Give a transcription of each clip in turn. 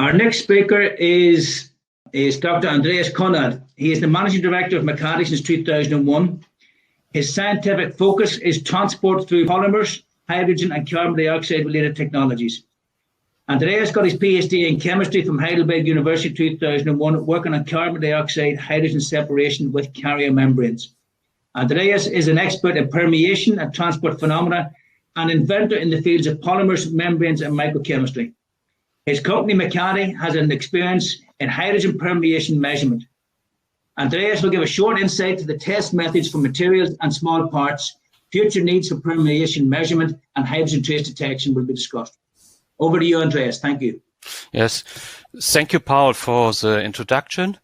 Our next speaker is Dr. Andreas Konrad. He is the Managing Director of McCarty since 2001. His scientific focus is transport through polymers, hydrogen and carbon dioxide related technologies. Andreas got his PhD in chemistry from Heidelberg University 2001, working on carbon dioxide hydrogen separation with carrier membranes. Andreas is an expert in permeation and transport phenomena, an inventor in the fields of polymers, membranes, and microchemistry. His company, McCarty, has an experience in hydrogen permeation measurement. Andreas will give a short insight to the test methods for materials and small parts. Future needs for permeation measurement and hydrogen trace detection will be discussed. Over to you, Andreas. Thank you. Yes, thank you, Paul, for the introduction.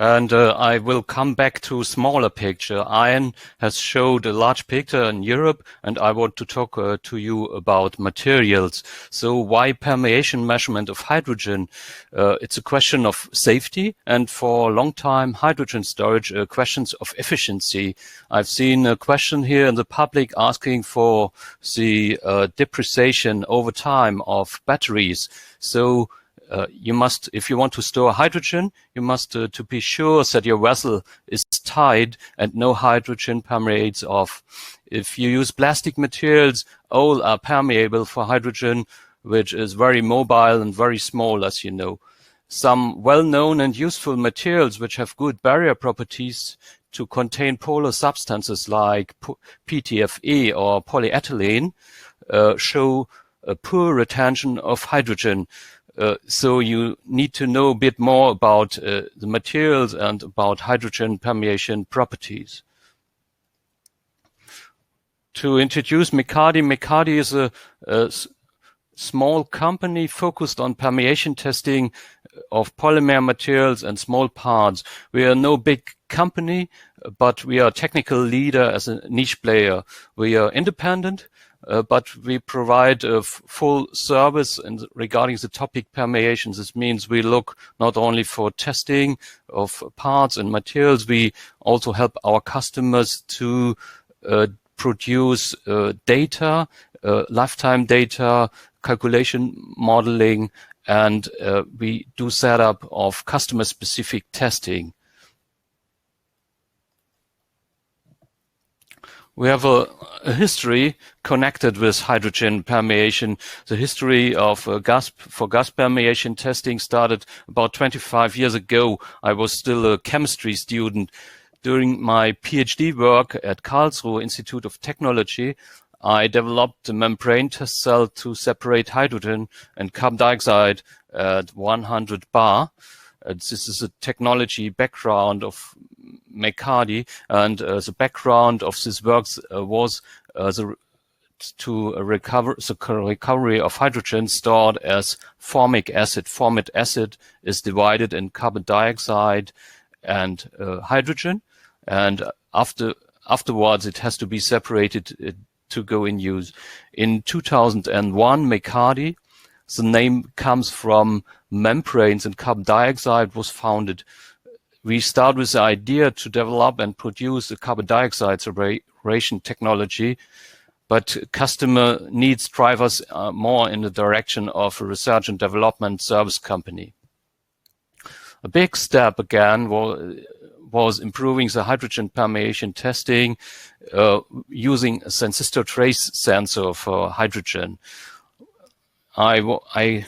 And I will come back to a smaller picture. Ian has showed a large picture in Europe, and I want to talk to you about materials. So why permeation measurement of hydrogen? It's a question of safety, and for a long time, hydrogen storage questions of efficiency. I've seen a question here in the public asking for the depreciation over time of batteries. So you must, if you want to store hydrogen, you must to be sure that your vessel is tight and no hydrogen permeates off. If you use plastic materials, all are permeable for hydrogen, which is very mobile and very small, as you know. Some well-known and useful materials which have good barrier properties to contain polar substances like PTFE or polyethylene show a poor retention of hydrogen. So you need to know a bit more about the materials and about hydrogen permeation properties. To introduce McCarty, McCarty is a small company focused on permeation testing of polymer materials and small parts. We are no big company, but we are a technical leader as a niche player. We are independent, but we provide a full service regarding the topic permeations. This means we look not only for testing of parts and materials, we also help our customers to produce data, lifetime data, calculation modeling, and we do setup of customer-specific testing. We have a history connected with hydrogen permeation. The history of gas permeation testing started about 25 years ago. I was still a chemistry student. During my PhD work at Karlsruhe Institute of Technology, I developed a membrane test cell to separate hydrogen and carbon dioxide at 100 bar. This is a technology background of McCarty, and the background of this work was the recovery of hydrogen stored as formic acid. Formic acid is divided in carbon dioxide and hydrogen, and afterwards it has to be separated to go in use. In 2001, McCarty, the name comes from membranes and carbon dioxide, was founded. We start with the idea to develop and produce a carbon dioxide separation technology, but customer needs drive us more in the direction of a research and development service company. A big step again was improving the hydrogen permeation testing using a transistor trace sensor for hydrogen. I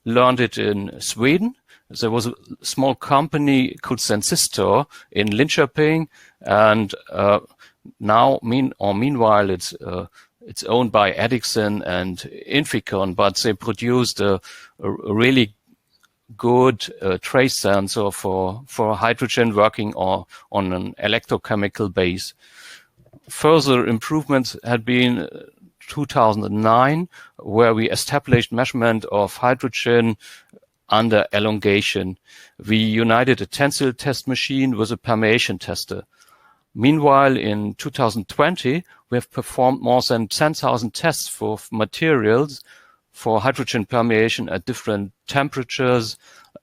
learned it in Sweden. There was a small company called Transistor in Linköping, and meanwhile it's owned by Ericsson and Inficon, but they produced a really good trace sensor for hydrogen working on an electrochemical base. Further improvements had been 2009, where we established measurement of hydrogen under elongation. We united a tensile test machine with a permeation tester. Meanwhile, in 2020, we have performed more than 10,000 tests for materials for hydrogen permeation at different temperatures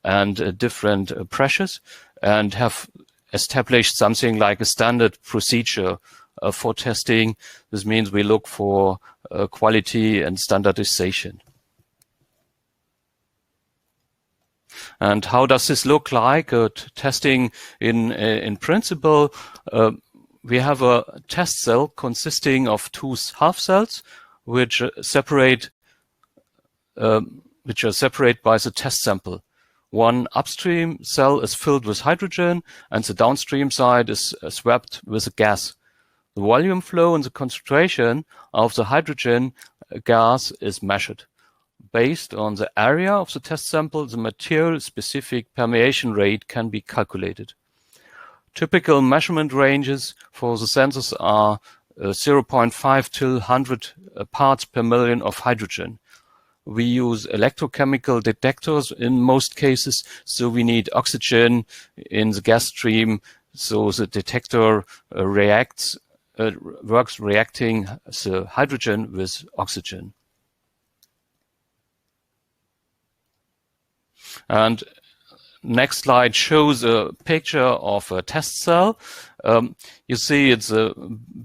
and different pressures, and have established something like a standard procedure for testing. This means we look for quality and standardization. And how does this look like? Testing in principle, we have a test cell consisting of two half cells, which are separate by the test sample. One upstream cell is filled with hydrogen, and the downstream side is swapped with a gas. The volume flow and the concentration of the hydrogen gas is measured. Based on the area of the test sample, the material-specific permeation rate can be calculated. Typical measurement ranges for the sensors are 0.5 till 100 parts per million of hydrogen. We use electrochemical detectors in most cases, so we need oxygen in the gas stream, so the detector works reacting the hydrogen with oxygen. And next slide shows a picture of a test cell. You see it's a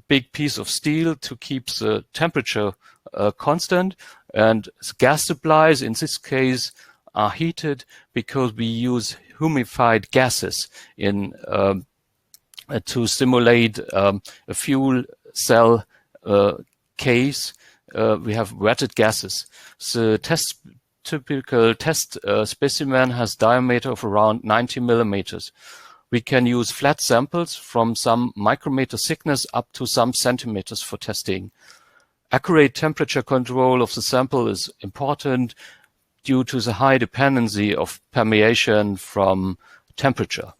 big piece of steel to keep the temperature constant, and gas supplies in this case are heated because we use humidified gases in to simulate a fuel cell case. We have wetted gases. The typical test specimen has diameter of around 90 millimeters. We can use flat samples from some micrometer thickness up to some centimeters for testing. Accurate temperature control of the sample is important due to the high dependency of permeation from temperature.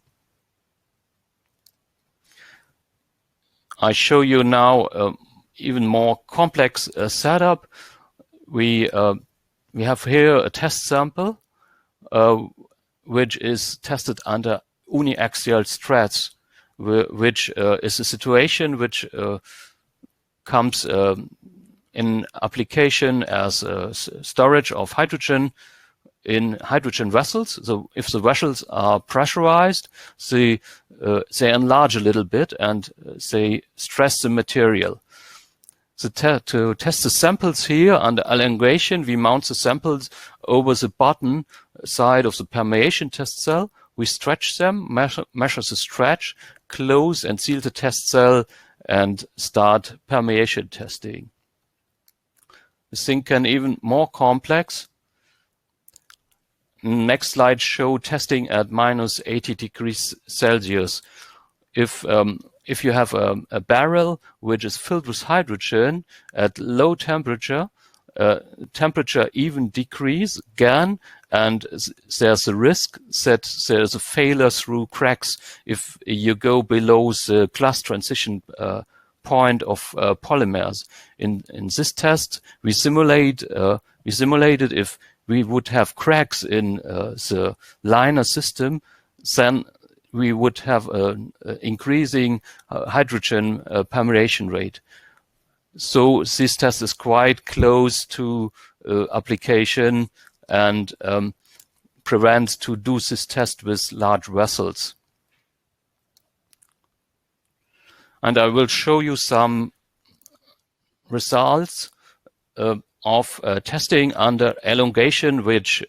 I show you now even more complex setup. We have here a test sample which is tested under uniaxial stress, which is a situation which comes in application as storage of hydrogen in hydrogen vessels. So if the vessels are pressurized, they enlarge a little bit and they stress the material. So to test the samples here under elongation, we mount the samples over the bottom side of the permeation test cell. We stretch them, measure the stretch, close and seal the test cell, and start permeation testing. This thing can even more complex. Next slide show testing at minus 80 degrees Celsius. If you have a barrel which is filled with hydrogen at low temperature, temperature even decrease again, and there's a risk that there's a failure through cracks if you go below the glass transition point of polymers. In this test, we simulated if we would have cracks in the liner system, then we would have an increasing hydrogen permeation rate. So this test is quite close to application and prevents to do this test with large vessels. And I will show you some results of testing under elongation, which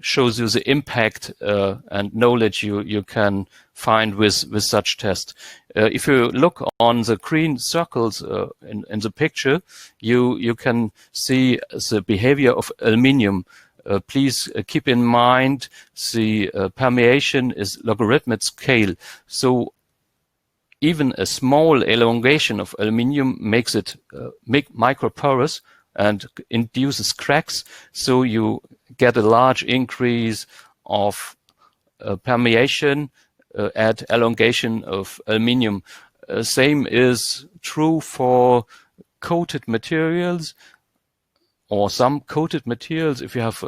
shows you the impact and knowledge you can find with such test. If you look on the green circles in the picture, you can see the behavior of aluminium. Please keep in mind the permeation is logarithmic scale. So even a small elongation of aluminium makes it microporous and induces cracks. So you get a large increase of permeation at elongation of aluminium. Same is true for coated materials or some coated materials. If you have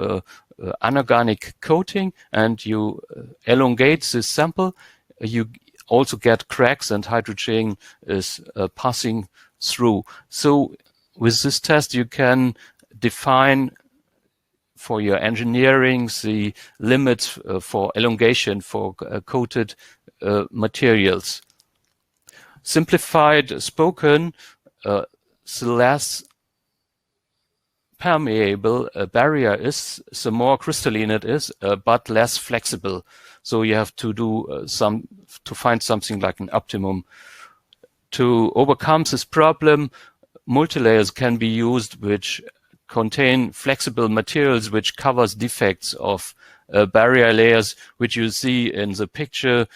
anorganic coating and you elongate this sample, you also get cracks and hydrogen is passing through. So with this test, you can define for your engineering the limits for elongation for coated materials. Simplified spoken, the less permeable a barrier is, the more crystalline it is, but less flexible. So you have to do to find something like an optimum. To overcome this problem, multilayers can be used which contain flexible materials which covers defects of barrier layers, which you see in the picture.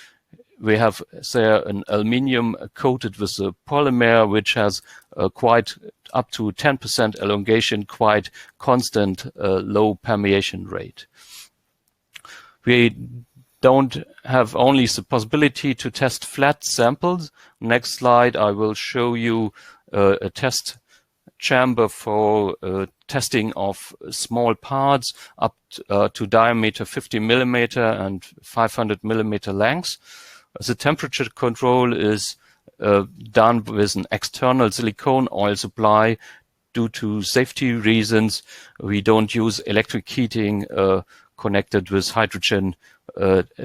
We have there an aluminium coated with a polymer which has quite up to 10% elongation, quite constant low permeation rate. We don't have only the possibility to test flat samples. Next slide, I will show you a test chamber for testing of small parts up to diameter 50 millimeter and 500 millimeter lengths. The temperature control is done with an external silicone oil supply. Due to safety reasons, we don't use electric heating connected with hydrogen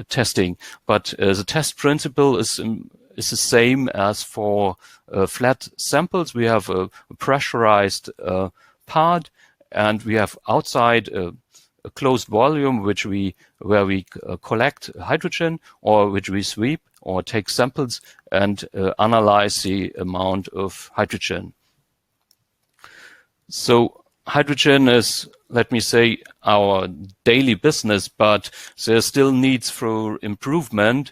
testing. But the test principle is the same as for flat samples. We have a pressurized part, and we have outside a closed volume where we collect hydrogen, or which we sweep or take samples and analyze the amount of hydrogen. So hydrogen is, let me say, our daily business, but there still needs for improvement.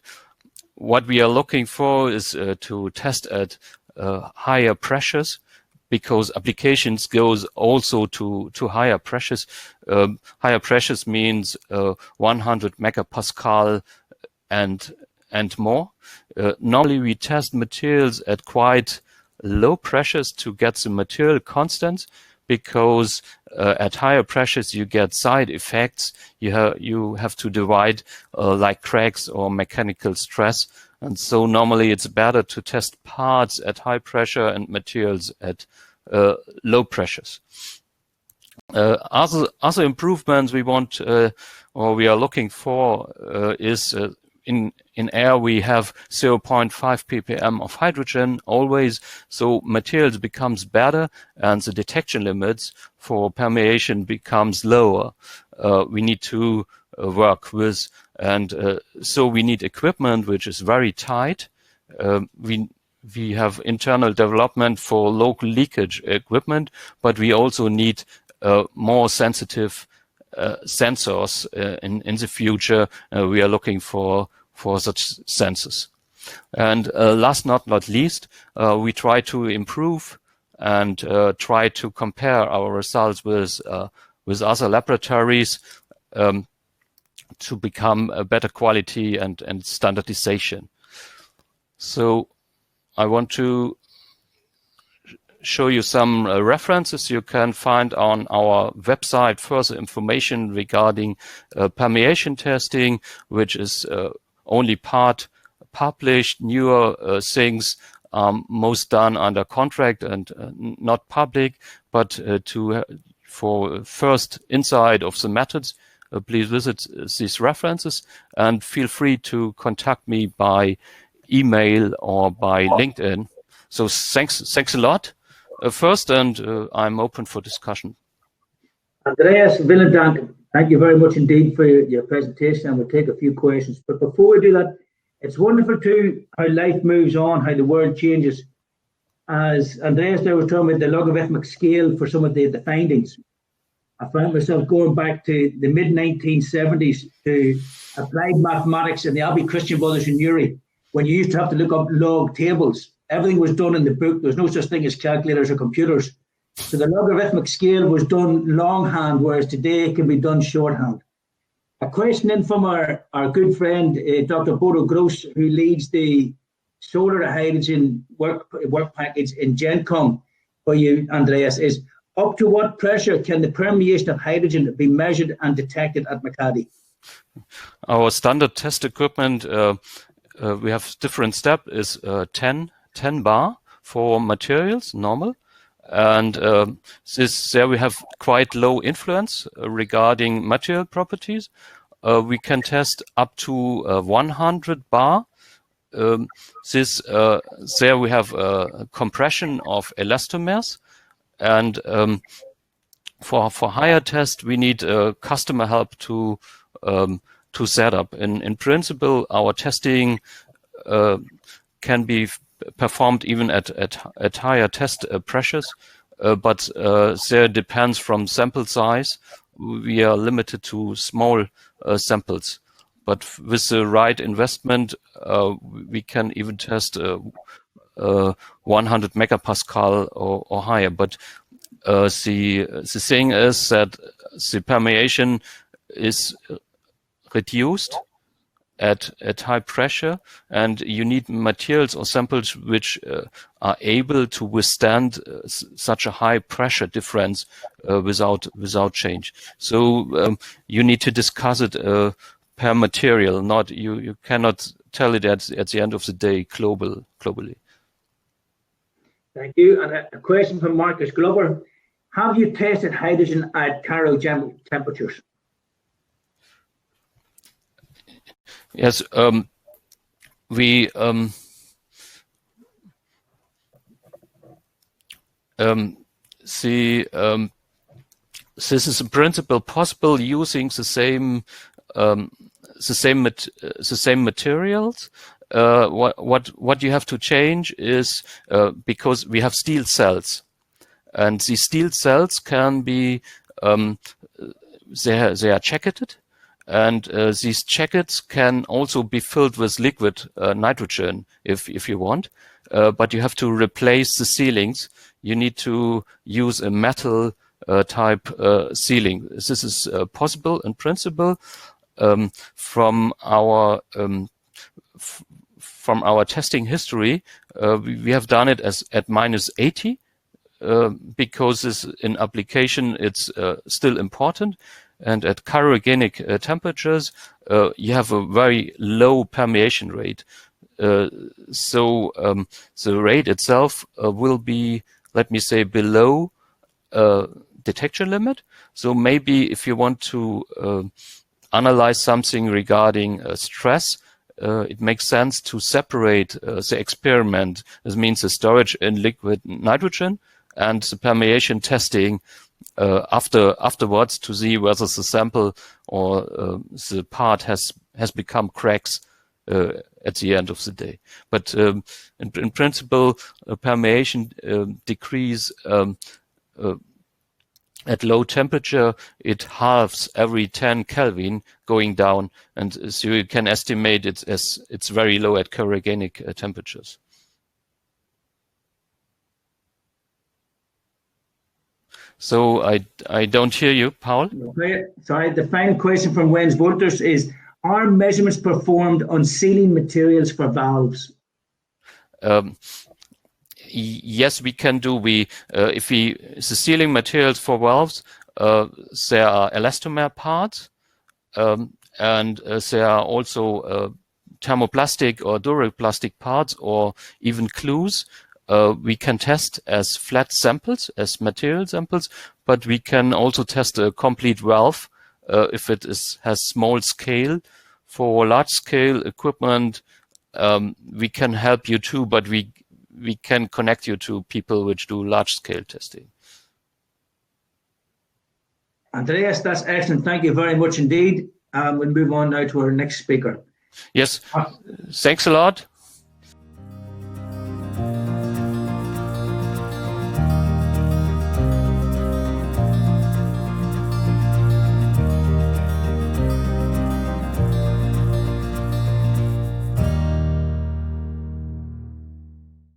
What we are looking for is to test at higher pressures, because applications goes also to higher pressures. Higher pressures means 100 megapascal and more. Normally we test materials at quite low pressures to get the material constant, because at higher pressures you get side effects. You have to divide like cracks or mechanical stress. And so normally it's better to test parts at high pressure and materials at low pressures. Other improvements we want or we are looking for is in air we have 0.5 ppm of hydrogen always, so materials becomes better and the detection limits for permeation becomes lower. We need to work with, and so we need equipment which is very tight. We have internal development for local leakage equipment, but we also need more sensitive sensors in the future. We are looking for such sensors. And last not least, we try to improve and try to compare our results with other laboratories to become a better quality and standardization. So I want to show you some references you can find on our website, further information regarding permeation testing, which is only part published. Newer things most done under contract and not public, but for first insight of the methods, please visit these references and feel free to contact me by email or by LinkedIn. So thanks a lot first, and I'm open for discussion. Andreas, vielen Dank. Thank you very much indeed for your presentation, and we'll take a few questions. But before we do that, it's wonderful too how life moves on, how the world changes. As Andreas there was talking about the logarithmic scale for some of the findings, I found myself going back to the mid-1970s to applied mathematics and the Abbey Christian Brothers in Uri, when you used to have to look up log tables. Everything was done in the book. There was no such thing as calculators or computers. So the logarithmic scale was done longhand, whereas today it can be done shorthand. A question in from our good friend, Dr. Bodo Gross, who leads the solar hydrogen work package in GenCom for you, Andreas, is up to what pressure can the permeation of hydrogen be measured and detected at Makati? Our standard test equipment, we have different step, is 10 bar for materials, normal. And there we have quite low influence regarding material properties. We can test up to 100 bar. There we have a compression of elastomers, and for higher tests, we need customer help to set up. In principle, our testing can be performed even at higher test pressures, but there depends from sample size. We are limited to small samples, but with the right investment, we can even test 100 megapascal or higher. But the thing is that the permeation is reduced at high pressure, and you need materials or samples which are able to withstand such a high pressure difference without change. So you need to discuss it per material. Not you cannot tell it at the end of the day globally. Thank you. And a question from Marcus Glover: have you tested hydrogen at Cairo temperatures? Yes, we this is in principle possible using the same materials. What you have to change is because we have steel cells, and these steel cells can be they are jacketed. And these jackets can also be filled with liquid nitrogen if you want, but you have to replace the sealings. You need to use a metal type sealing. This is possible in principle. From our testing history, we have done it at -80 because in application it's still important. And at cryogenic temperatures, you have a very low permeation rate. So the rate itself will be, let me say, below detection limit. So maybe if you want to analyze something regarding stress, it makes sense to separate the experiment. This means the storage in liquid nitrogen and the permeation testing afterwards to see whether the sample or the part has become cracks at the end of the day. But in principle, permeation decrease at low temperature, it halves every 10 Kelvin going down, and so you can estimate it as it's very low at cryogenic temperatures. So I don't hear you, Paul. Okay. Sorry, the final question from Wens Wolters is: are measurements performed on sealing materials for valves? Yes, we can do. The sealing materials for valves, there are elastomer parts, and there are also thermoplastic or duroplastic parts, or even glues. We can test as flat samples, as material samples, but we can also test a complete valve if it has small scale. For large scale equipment, we can help you too, but we can connect you to people which do large scale testing. Andreas, that's excellent. Thank you very much indeed. We'll move on now to our next speaker. Yes, thanks a lot.